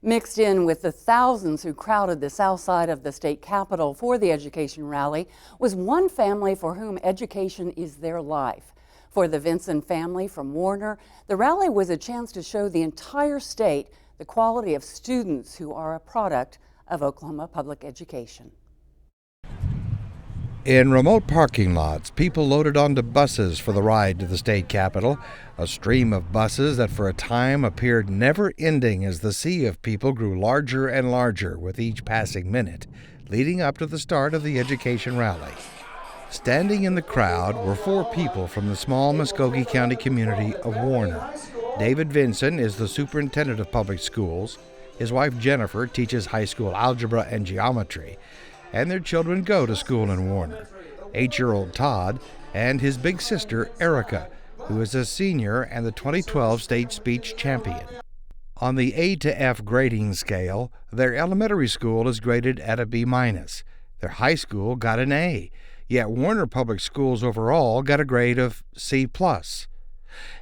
Mixed in with the thousands who crowded the south side of the state capitol for the education rally was one family for whom education is their life. For the Vinson family from Warner, the rally was a chance to show the entire state the quality of students who are a product of Oklahoma public education. In remote parking lots, people loaded onto buses for the ride to the state capitol, a stream of buses that for a time appeared never-ending as the sea of people grew larger and larger with each passing minute, leading up to the start of the education rally. Standing in the crowd were four people from the small Muskogee County community of Warner. David Vinson is the superintendent of public schools. His wife Jennifer teaches high school algebra and geometry, and their children go to school in Warner. 8-year-old Todd and his big sister Erica, who is a senior and the 2012 state speech champion. On the A to F grading scale, their elementary school is graded at a B-. Their high school got an A, yet Warner Public Schools overall got a grade of C+.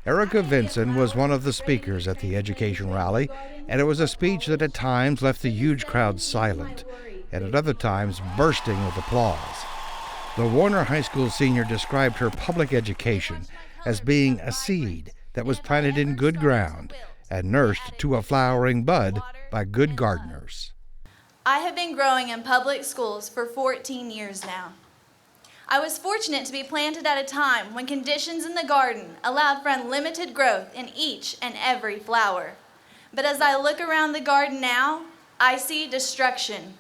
Erica Vinson was one of the speakers at the education rally, and it was a speech that at times left the huge crowd silent, and at other times bursting with applause. The Warner High School senior described her public education as being a seed that was planted in good ground and nursed to a flowering bud by good gardeners. I have been growing in public schools for 14 years now. I was fortunate to be planted at a time when conditions in the garden allowed for unlimited growth in each and every flower. But as I look around the garden now, I see destruction.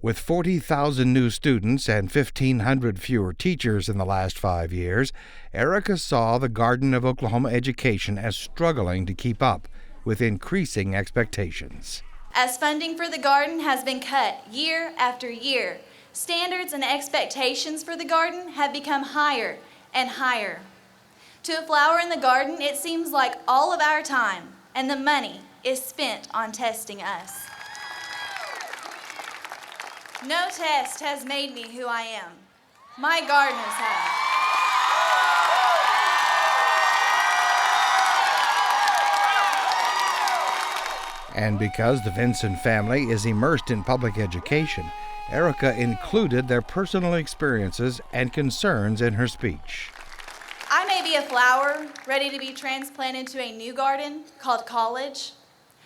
With 40,000 new students and 1,500 fewer teachers in the last 5 years, Erica saw the Garden of Oklahoma education as struggling to keep up with increasing expectations. As funding for the garden has been cut year after year, standards and expectations for the garden have become higher and higher. To a flower in the garden, it seems like all of our time and the money is spent on testing us. No test has made me who I am. My gardeners have. And because the Vinson family is immersed in public education, Erica included their personal experiences and concerns in her speech. I may be a flower ready to be transplanted to a new garden called college,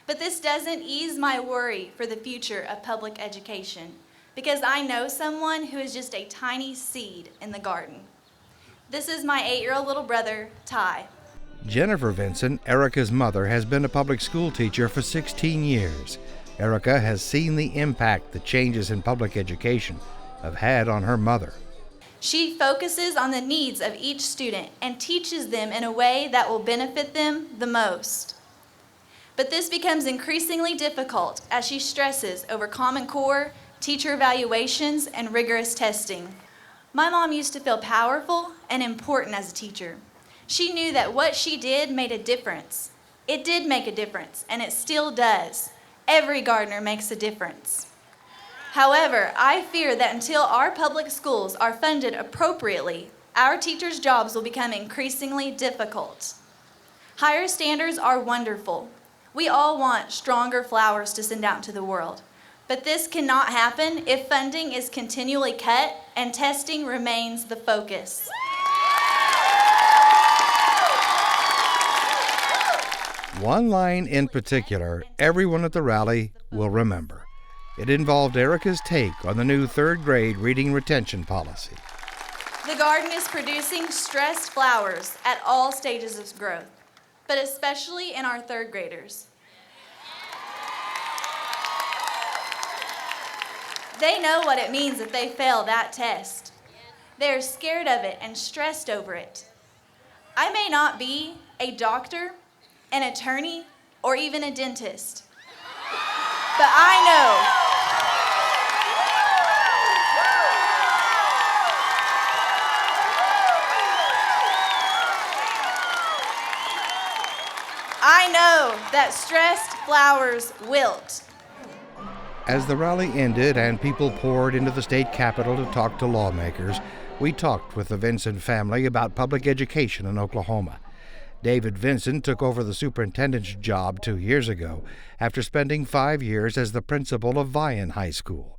but this doesn't ease my worry for the future of public education, because I know someone who is just a tiny seed in the garden. This is my 8-year-old little brother, Ty. Jennifer Vinson, Erica's mother, has been a public school teacher for 16 years. Erica has seen the impact the changes in public education have had on her mother. She focuses on the needs of each student and teaches them in a way that will benefit them the most. But this becomes increasingly difficult as she stresses over Common Core, teacher evaluations, and rigorous testing. My mom used to feel powerful and important as a teacher. She knew that what she did made a difference. It did make a difference, and it still does. Every gardener makes a difference. However, I fear that until our public schools are funded appropriately, our teachers' jobs will become increasingly difficult. Higher standards are wonderful. We all want stronger flowers to send out into the world. But this cannot happen if funding is continually cut and testing remains the focus. One line in particular, everyone at the rally will remember. It involved Erica's take on the new 3rd grade reading retention policy. The garden is producing stressed flowers at all stages of growth, but especially in our 3rd graders. They know what it means if they fail that test. They are scared of it and stressed over it. I may not be a doctor, an attorney, or even a dentist, but I know that stressed flowers wilt. As the rally ended and people poured into the state capitol to talk to lawmakers, we talked with the Vinson family about public education in Oklahoma. David Vinson took over the superintendent's job 2 years ago after spending 5 years as the principal of Vian High School.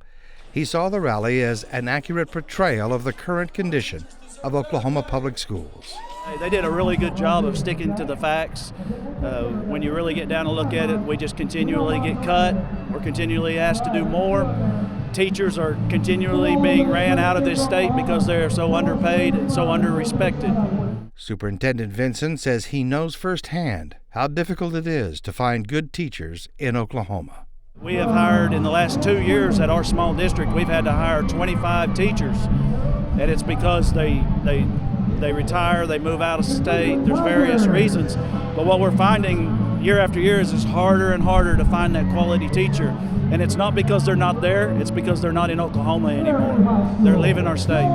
He saw the rally as an accurate portrayal of the current condition of Oklahoma public schools. They did a really good job of sticking to the facts. When you really get down and look at it, we just continually get cut. We're continually asked to do more. Teachers are continually being ran out of this state because they're so underpaid and so under-respected. Superintendent Vinson says he knows firsthand how difficult it is to find good teachers in Oklahoma. We have hired, in the last 2 years at our small district, we've had to hire 25 teachers. And it's because they retire, they move out of state, there's various reasons. But what we're finding year after year is it's harder and harder to find that quality teacher. And it's not because they're not there, it's because they're not in Oklahoma anymore. They're leaving our state.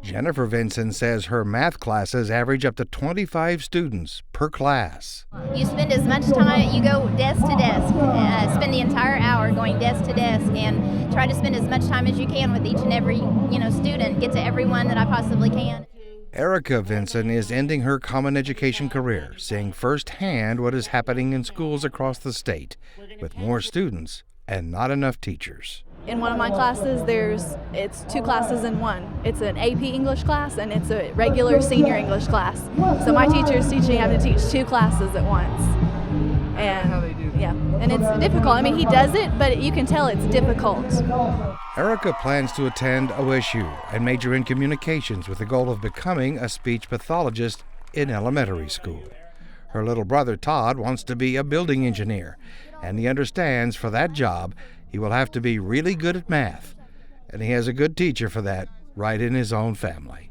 Jennifer Vinson says her math classes average up to 25 students per class. You spend as much time, you go desk to desk, spend the entire hour going desk to desk, and try to spend as much time as you can with each and every student, get to everyone that I possibly can. Erica Vinson is ending her common education career, seeing firsthand what is happening in schools across the state, with more students and not enough teachers. In one of my classes, it's 2 classes in one. It's an AP English class and it's a regular senior English class. So my teacher is having to teach 2 classes at once. And it's difficult. I mean, he does it, but you can tell it's difficult. Erica plans to attend OSU and major in communications with the goal of becoming a speech pathologist in elementary school. Her little brother Todd wants to be a building engineer, and he understands for that job he will have to be really good at math, and he has a good teacher for that right in his own family.